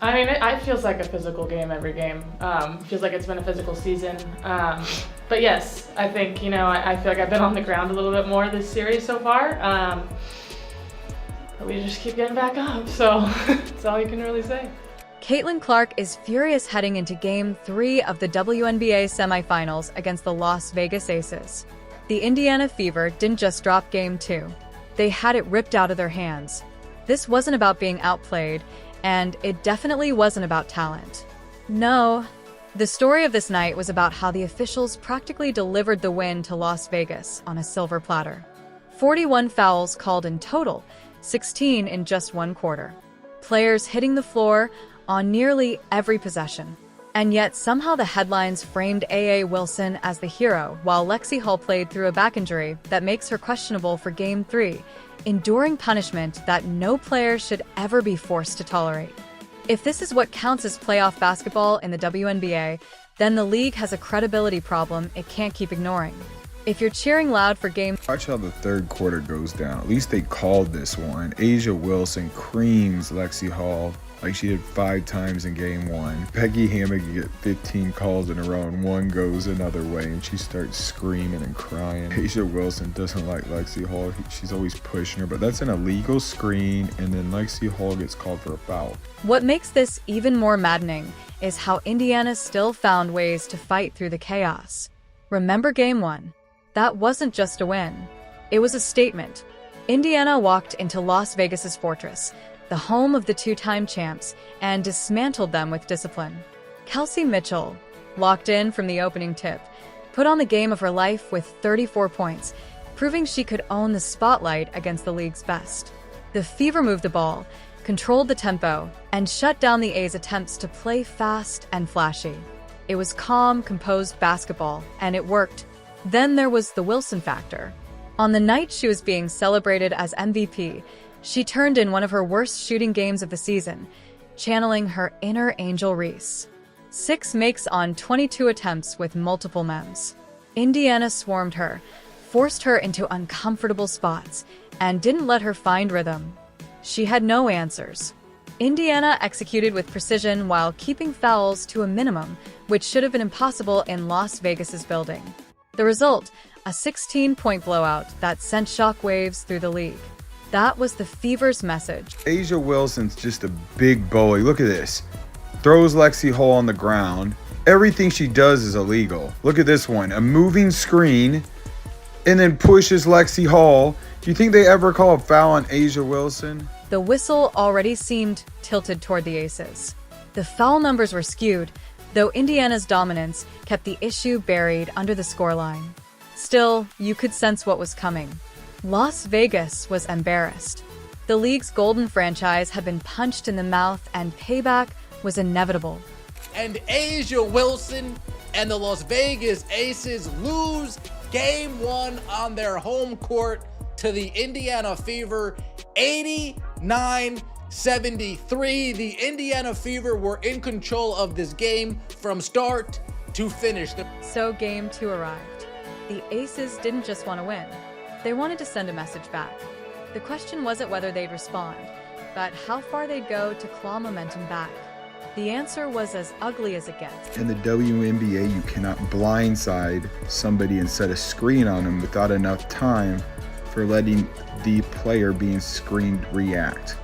I mean, it feels like a physical game every game. Feels like it's been a physical season. But yes, I think, I feel like I've been on the ground a little bit more this series so far. But we just keep getting back up, so that's all you can really say. Caitlin Clark is furious heading into Game 3 of the WNBA semifinals against the Las Vegas Aces. The Indiana Fever didn't just drop Game 2. They had it ripped out of their hands. This wasn't about being outplayed, and it definitely wasn't about talent. No, the story of this night was about how the officials practically delivered the win to Las Vegas on a silver platter. 41 fouls called in total, 16 in just one quarter. Players hitting the floor on nearly every possession. And yet somehow the headlines framed A.A. Wilson as the hero, while Lexie Hull played through a back injury that makes her questionable for Game 3, enduring punishment that no player should ever be forced to tolerate. If this is what counts as playoff basketball in the WNBA, then the league has a credibility problem it can't keep ignoring. If you're cheering loud for Game... Watch how the third quarter goes down. At least they called this one. A'ja Wilson creams Lexie Hull like she did 5 times in Game 1. Peggy Hammock get 15 calls in a row and one goes another way and she starts screaming and crying. A'ja Wilson doesn't like Lexie Hull. She's always pushing her, but that's an illegal screen, and then Lexie Hull gets called for a foul. What makes this even more maddening is how Indiana still found ways to fight through the chaos. Remember Game 1? That wasn't just a win. It was a statement. Indiana walked into Las Vegas's fortress, the home of the 2-time champs, and dismantled them with discipline. Kelsey Mitchell, locked in from the opening tip, put on the game of her life with 34 points, proving she could own the spotlight against the league's best. The Fever moved the ball, controlled the tempo, and shut down the A's attempts to play fast and flashy. It was calm, composed basketball, and it worked. Then there was the Wilson factor. On the night she was being celebrated as MVP, she turned in one of her worst shooting games of the season, channeling her inner Angel Reese. 6 makes on 22 attempts with multiple mems. Indiana swarmed her, forced her into uncomfortable spots, and didn't let her find rhythm. She had no answers. Indiana executed with precision while keeping fouls to a minimum, which should have been impossible in Las Vegas's building. The result, a 16-point blowout that sent shockwaves through the league. That was the Fever's message. A'ja Wilson's just a big bully. Look at this. Throws Lexie Hull on the ground. Everything she does is illegal. Look at this one. A moving screen and then pushes Lexie Hull. Do you think they ever call a foul on A'ja Wilson? The whistle already seemed tilted toward the Aces. The foul numbers were skewed, though Indiana's dominance kept the issue buried under the scoreline. Still, you could sense what was coming. Las Vegas was embarrassed. The league's golden franchise had been punched in the mouth, and payback was inevitable. And A'ja Wilson and the Las Vegas Aces lose Game 1 on their home court to the Indiana Fever, 89-73. The Indiana Fever were in control of this game from start to finish. So Game 2 arrived. The Aces didn't just want to win. They wanted to send a message back. The question wasn't whether they'd respond, but how far they'd go to claw momentum back. The answer was as ugly as it gets. In the WNBA, you cannot blindside somebody and set a screen on them without enough time for letting the player being screened react.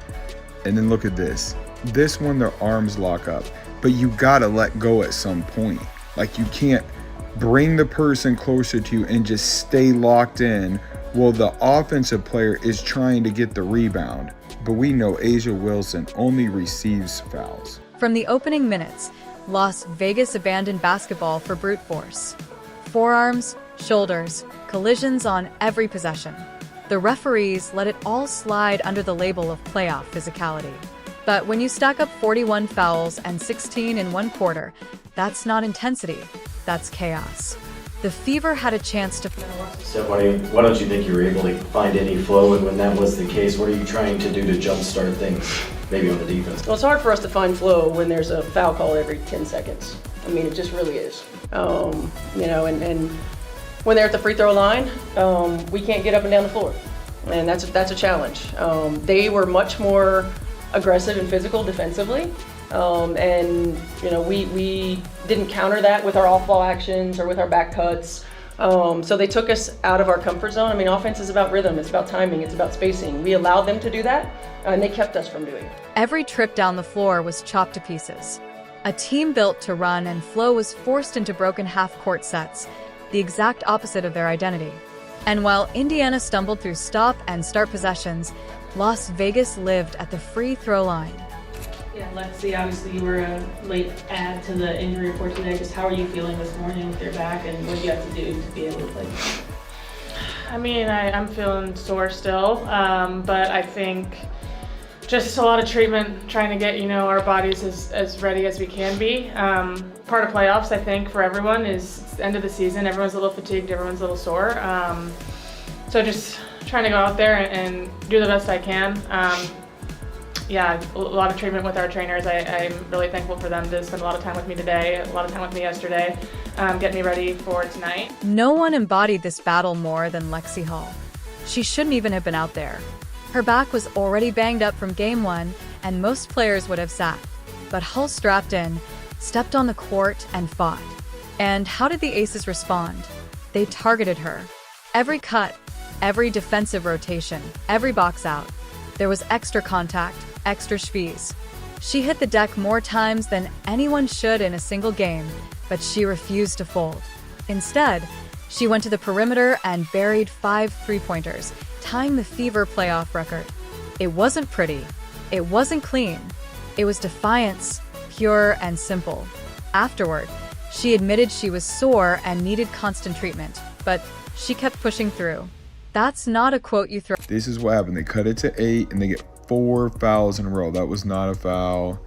And then look at this. This one, their arms lock up, but you gotta let go at some point. Like, you can't bring the person closer to you and just stay locked in while the offensive player is trying to get the rebound. But we know A'ja Wilson only receives fouls. From the opening minutes, Las Vegas abandoned basketball for brute force. Forearms, shoulders, collisions on every possession. The referees let it all slide under the label of playoff physicality. But when you stack up 41 fouls and 16 in one quarter, that's not intensity, that's chaos. The Fever had a chance to... So why don't you think you were able to find any flow? And when that was the case, what are you trying to do to jumpstart things, maybe on the defense? Well, it's hard for us to find flow when there's a foul call every 10 seconds. I mean, it just really is. And when they're at the free throw line, we can't get up and down the floor. And that's a challenge. They were much more aggressive and physical defensively. And, you know, we didn't counter that with our off-ball actions or with our back cuts. So they took us out of our comfort zone. I mean, offense is about rhythm, it's about timing, it's about spacing. We allowed them to do that, and they kept us from doing it. Every trip down the floor was chopped to pieces. A team built to run and flow was forced into broken half-court sets, the exact opposite of their identity. And while Indiana stumbled through stop and start possessions, Las Vegas lived at the free throw line. Yeah, Lexie, obviously you were a late add to the injury report today. Just how are you feeling this morning with your back, and what do you have to do to be able to play? I mean, I'm feeling sore still, but I think just a lot of treatment, trying to get, you know, our bodies as ready as we can be. Part of playoffs, I think, for everyone is it's the end of the season. Everyone's a little fatigued, everyone's a little sore. So just trying to go out there and do the best I can. Yeah, a lot of treatment with our trainers. I'm really thankful for them to spend a lot of time with me today, a lot of time with me yesterday, get me ready for tonight. No one embodied this battle more than Lexie Hull. She shouldn't even have been out there. Her back was already banged up from game 1, and most players would have sat. But Hull strapped in, stepped on the court, and fought. And how did the Aces respond? They targeted her. Every cut, every defensive rotation, every box out. There was extra contact, extra shvees. She hit the deck more times than anyone should in a single game, but she refused to fold. Instead, she went to the perimeter and buried 5 three-pointers, tying the Fever playoff record. It wasn't pretty. It wasn't clean. It was defiance, pure and simple. Afterward, she admitted she was sore and needed constant treatment, but she kept pushing through. That's not a quote you throw. This is what happened. They cut it to 8 and they get 4 fouls in a row. That was not a foul.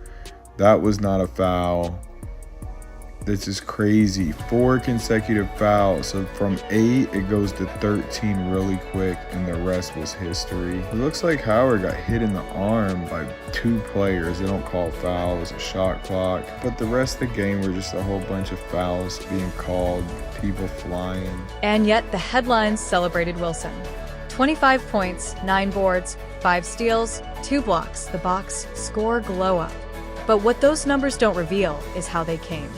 That was not a foul. This is crazy. 4 consecutive fouls. So from 8, it goes to 13 really quick, and the rest was history. It looks like Howard got hit in the arm by 2 players. They don't call foul. It was a shot clock. But the rest of the game were just a whole bunch of fouls being called, people flying. And yet the headlines celebrated Wilson. 25 points, 9 boards, 5 steals, 2 blocks. The box score glow up. But what those numbers don't reveal is how they came.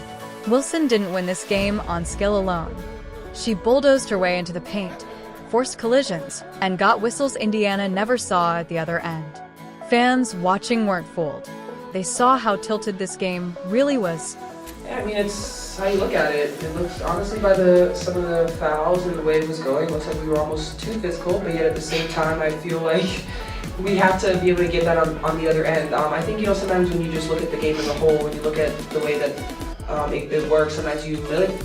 Wilson didn't win this game on skill alone. She bulldozed her way into the paint, forced collisions, and got whistles Indiana never saw at the other end. Fans watching weren't fooled. They saw how tilted this game really was. Yeah, I mean, it's how you look at it. It looks, honestly, by some of the fouls and the way it was going, it looks like we were almost too physical, but yet at the same time, I feel like we have to be able to get that on the other end. I think, you know, sometimes when you just look at the game as a whole, when you look at the way that it works, sometimes you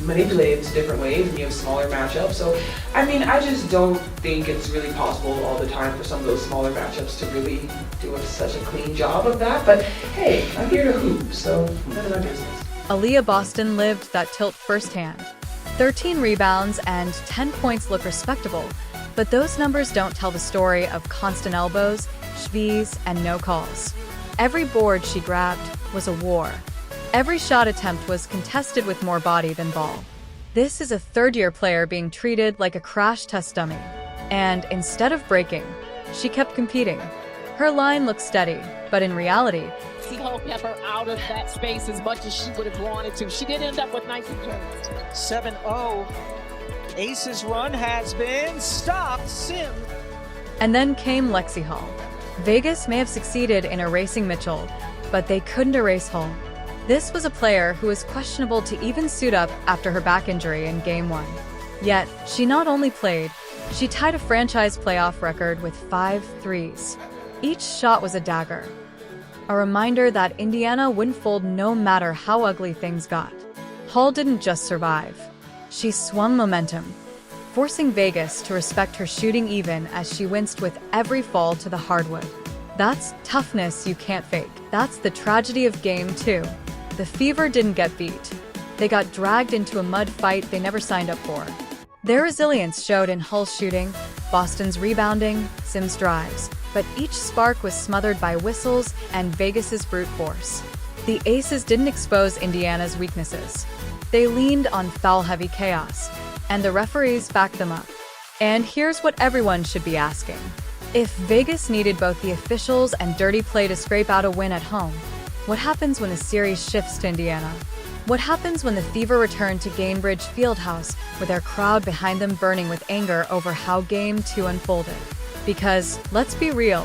manipulate it to different ways and you have smaller matchups. So, I mean, I just don't think it's really possible all the time for some of those smaller matchups to really do such a clean job of that. But hey, I'm here to hoop, so none of my business. Aaliyah Boston lived that tilt firsthand. 13 rebounds and 10 points look respectable, but those numbers don't tell the story of constant elbows, shvees, and no calls. Every board she grabbed was a war. Every shot attempt was contested with more body than ball. This is a third-year player being treated like a crash test dummy. And instead of breaking, she kept competing. Her line looked steady, but in reality, Hull kept her out of that space as much as she would have wanted to. She did end up with 19 points. 7-0. Aces run has been stopped. Sim. And then came Lexie Hull. Vegas may have succeeded in erasing Mitchell, but they couldn't erase Hull. This was a player who was questionable to even suit up after her back injury in Game 1. Yet, she not only played, she tied a franchise playoff record with 5 threes. Each shot was a dagger. A reminder that Indiana wouldn't fold no matter how ugly things got. Hull didn't just survive. She swung momentum, forcing Vegas to respect her shooting even as she winced with every fall to the hardwood. That's toughness you can't fake. That's the tragedy of Game 2. The Fever didn't get beat. They got dragged into a mud fight they never signed up for. Their resilience showed in Hull's shooting, Boston's rebounding, Sim's drives, but each spark was smothered by whistles and Vegas's brute force. The Aces didn't expose Indiana's weaknesses. They leaned on foul-heavy chaos, and the referees backed them up. And here's what everyone should be asking. If Vegas needed both the officials and dirty play to scrape out a win at home, What happens when the series shifts to Indiana? What happens when the Fever return to Gainbridge Fieldhouse with their crowd behind them burning with anger over how Game 2 unfolded? Because, let's be real,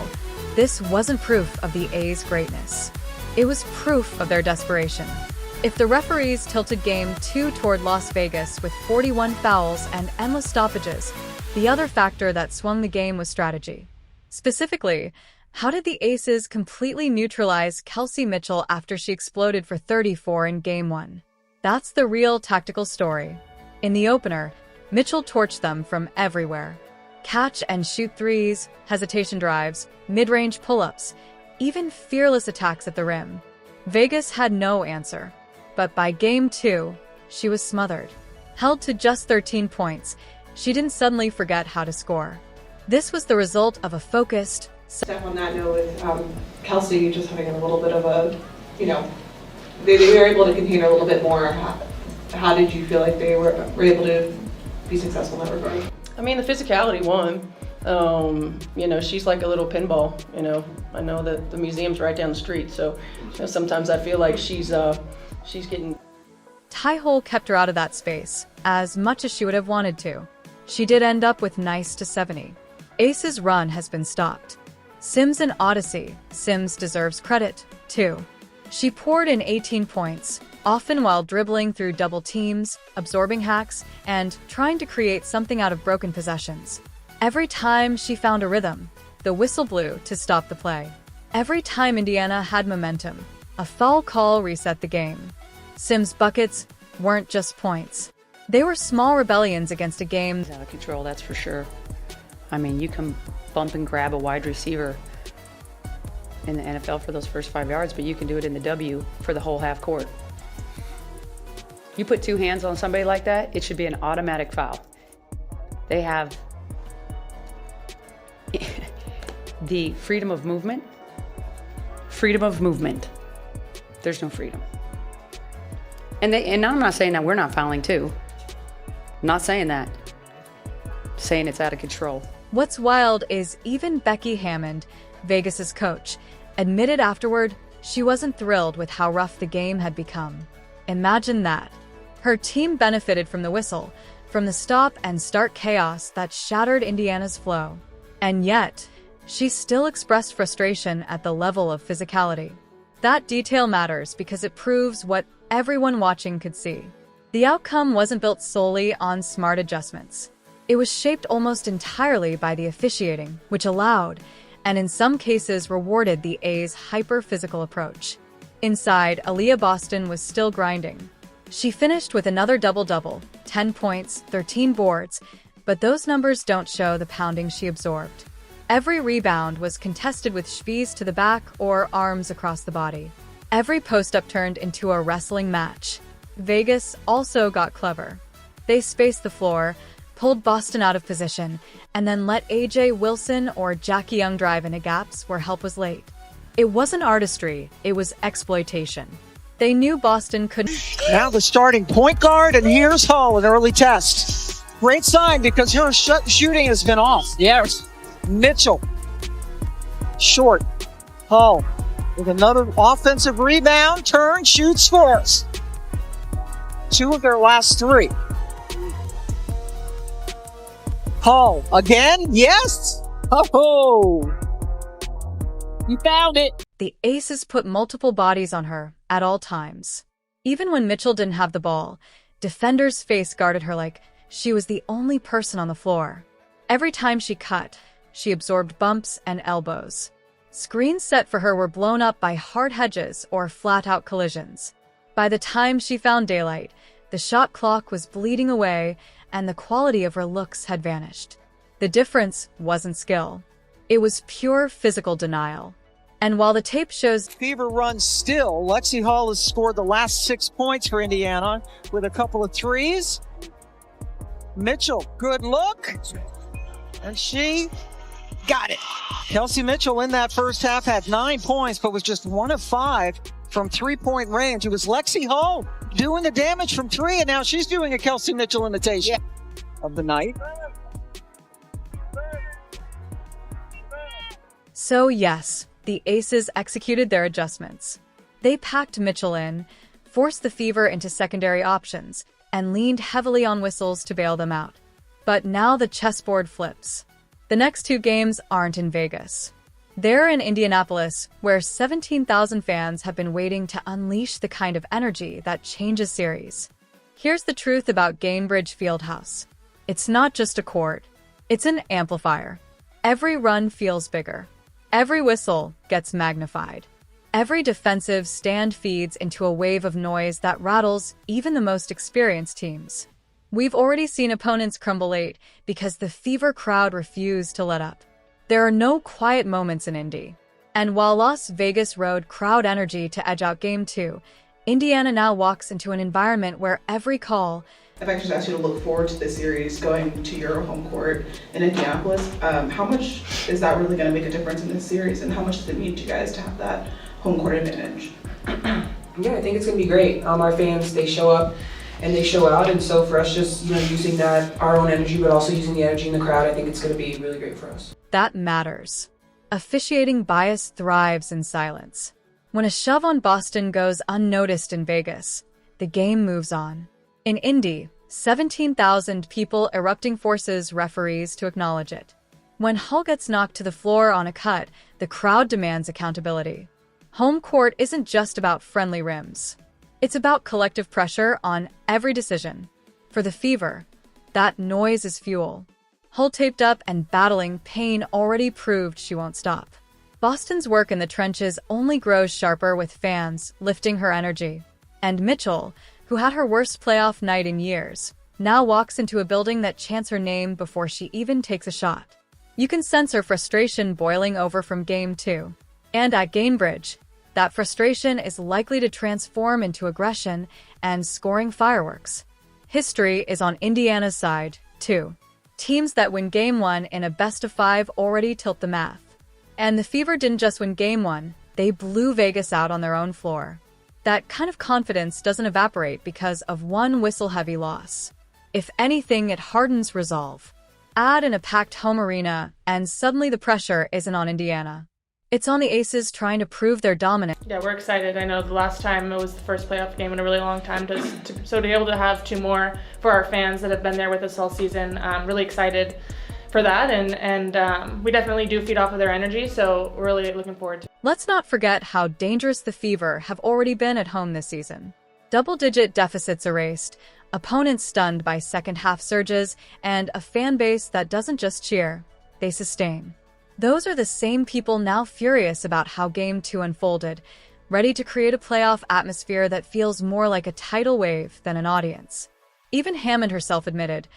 this wasn't proof of the A's greatness. It was proof of their desperation. If the referees tilted Game 2 toward Las Vegas with 41 fouls and endless stoppages, the other factor that swung the game was strategy. Specifically, how did the Aces completely neutralize Kelsey Mitchell after she exploded for 34 in Game 1? That's the real tactical story. In the opener, Mitchell torched them from everywhere. Catch and shoot threes, hesitation drives, mid-range pull-ups, even fearless attacks at the rim. Vegas had no answer. But by Game 2, she was smothered. Held to just 13 points, she didn't suddenly forget how to score. This was the result of a focused, Step on that note with Kelsey just having a little bit of a, they were able to contain her a little bit more. How did you feel like they were able to be successful in that regard? I mean, the physicality won. She's like a little pinball. I know that the museum's right down the street, so sometimes I feel like she's getting. Tie hole kept her out of that space, as much as she would have wanted to. She did end up with nice to 70. Ace's run has been stopped. Sims and Odyssey. Sims deserves credit, too. She poured in 18 points, often while dribbling through double teams, absorbing hacks, and trying to create something out of broken possessions. Every time she found a rhythm, the whistle blew to stop the play. Every time Indiana had momentum, a foul call reset the game. Sims' buckets weren't just points. They were small rebellions against a game out of control, that's for sure. I mean, you can bump and grab a wide receiver in the NFL for those first 5 yards, but you can do it in the W for the whole half court. You put two hands on somebody like that, it should be an automatic foul. They have the freedom of movement. Freedom of movement. There's no freedom. And I'm not saying that we're not fouling too. I'm not saying that. I'm saying it's out of control. What's wild is even Becky Hammond, Vegas's coach, admitted afterward she wasn't thrilled with how rough the game had become. Imagine that. Her team benefited from the whistle, from the stop and start chaos that shattered Indiana's flow. And yet, she still expressed frustration at the level of physicality. That detail matters because it proves what everyone watching could see. The outcome wasn't built solely on smart adjustments. It was shaped almost entirely by the officiating, which allowed, and in some cases rewarded, the A's hyper-physical approach. Inside, Aaliyah Boston was still grinding. She finished with another double-double, 10 points, 13 boards, but those numbers don't show the pounding she absorbed. Every rebound was contested with shvees to the back or arms across the body. Every post-up turned into a wrestling match. Vegas also got clever. They spaced the floor, pulled Boston out of position, and then let A.J. Wilson or Jackie Young drive into gaps where help was late. It wasn't artistry, it was exploitation. They knew Boston couldn't. Now the starting point guard, and here's Hull, an early test. Great sign because her shooting has been off. Yes. Mitchell. Short. Hull with another offensive rebound, turn, shoots, scores. 2 of their last 3. Hull again, yes! Oh, you found it! The Aces put multiple bodies on her at all times. Even when Mitchell didn't have the ball, defenders face guarded her like she was the only person on the floor. Every time she cut, she absorbed bumps and elbows. Screens set for her were blown up by hard hedges or flat-out collisions. By the time she found daylight, the shot clock was bleeding away and the quality of her looks had vanished. The difference wasn't skill. It was pure physical denial. And while the tape shows Fever runs still, Lexie Hull has scored the last 6 points for Indiana with a couple of threes. Mitchell, good look. And she got it. Kelsey Mitchell in that first half had 9 points, but was just 1 of 5 from 3-point range. It was Lexie Hull doing the damage from 3, and now she's doing a Kelsey Mitchell imitation of the night. So yes, the Aces executed their adjustments. They packed Mitchell in, forced the Fever into secondary options, and leaned heavily on whistles to bail them out. But now the chessboard flips. The next 2 games aren't in Vegas. They're in Indianapolis, where 17,000 fans have been waiting to unleash the kind of energy that changes series. Here's the truth about Gainbridge Fieldhouse. It's not just a court, it's an amplifier. Every run feels bigger. Every whistle gets magnified. Every defensive stand feeds into a wave of noise that rattles even the most experienced teams. We've already seen opponents crumble late because the Fever crowd refused to let up. There are no quiet moments in Indy. And while Las Vegas rode crowd energy to edge out Game 2, Indiana now walks into an environment where every call... If I could just ask you to look forward to this series going to your home court in Indianapolis, how much is that really going to make a difference in this series, and how much does it mean to you guys to have that home court advantage? Yeah, I think it's going to be great. Our fans, they show up and they show out, and so for us just using that, our own energy, but also using the energy in the crowd, I think it's going to be really great for us. That matters. Officiating bias thrives in silence. When a shove on Boston goes unnoticed in Vegas, the game moves on. In Indy, 17,000 people erupting forces referees to acknowledge it. When Hull gets knocked to the floor on a cut, the crowd demands accountability. Home court isn't just about friendly rims. It's about collective pressure on every decision. For the Fever, that noise is fuel. Hull taped up and battling pain already proved she won't stop. Boston's work in the trenches only grows sharper with fans lifting her energy. And Mitchell, who had her worst playoff night in years, now walks into a building that chants her name before she even takes a shot. You can sense her frustration boiling over from Game 2. And at Gainbridge, that frustration is likely to transform into aggression and scoring fireworks. History is on Indiana's side, too. Teams that win Game 1 in a best-of-5 already tilt the math. And the Fever didn't just win Game 1, they blew Vegas out on their own floor. That kind of confidence doesn't evaporate because of one whistle-heavy loss. If anything, it hardens resolve. Add in a packed home arena, and suddenly the pressure isn't on Indiana. It's on the Aces trying to prove their dominance. Yeah, we're excited. I know the last time it was the first playoff game in a really long time, so to be able to have 2 more for our fans that have been there with us all season, I'm really excited for that, and we definitely do feed off of their energy, so we're really looking forward to it. Let's not forget how dangerous the Fever have already been at home this season. Double-digit deficits erased, opponents stunned by second-half surges, and a fan base that doesn't just cheer, they sustain. Those are the same people now furious about how Game 2 unfolded, ready to create a playoff atmosphere that feels more like a tidal wave than an audience. Even Hammond herself admitted,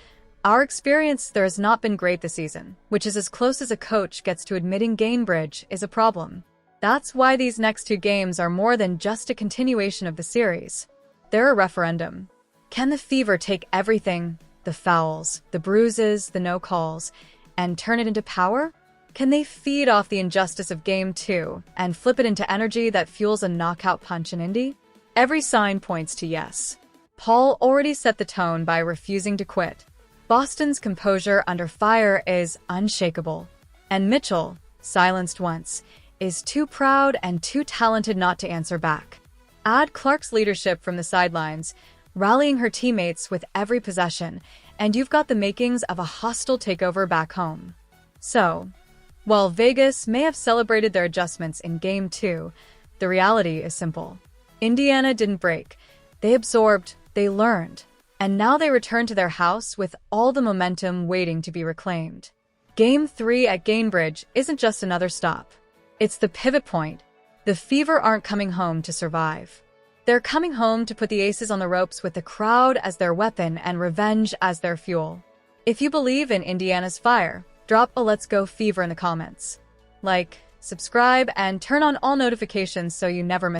"Our experience there has not been great this season," which is as close as a coach gets to admitting Gainbridge is a problem. That's why these next 2 games are more than just a continuation of the series. They're a referendum. Can the Fever take everything, the fouls, the bruises, the no calls, and turn it into power? Can they feed off the injustice of Game 2 and flip it into energy that fuels a knockout punch in Indy? Every sign points to yes. Paul already set the tone by refusing to quit. Boston's composure under fire is unshakable. And Mitchell, silenced once, is too proud and too talented not to answer back. Add Clark's leadership from the sidelines, rallying her teammates with every possession, and you've got the makings of a hostile takeover back home. So, while Vegas may have celebrated their adjustments in Game 2, the reality is simple. Indiana didn't break. They absorbed, they learned, and now they return to their house with all the momentum waiting to be reclaimed. Game 3 at Gainbridge isn't just another stop. It's the pivot point. The Fever aren't coming home to survive. They're coming home to put the Aces on the ropes with the crowd as their weapon and revenge as their fuel. If you believe in Indiana's fire, drop a Let's Go Fever in the comments. Like, subscribe, and turn on all notifications so you never miss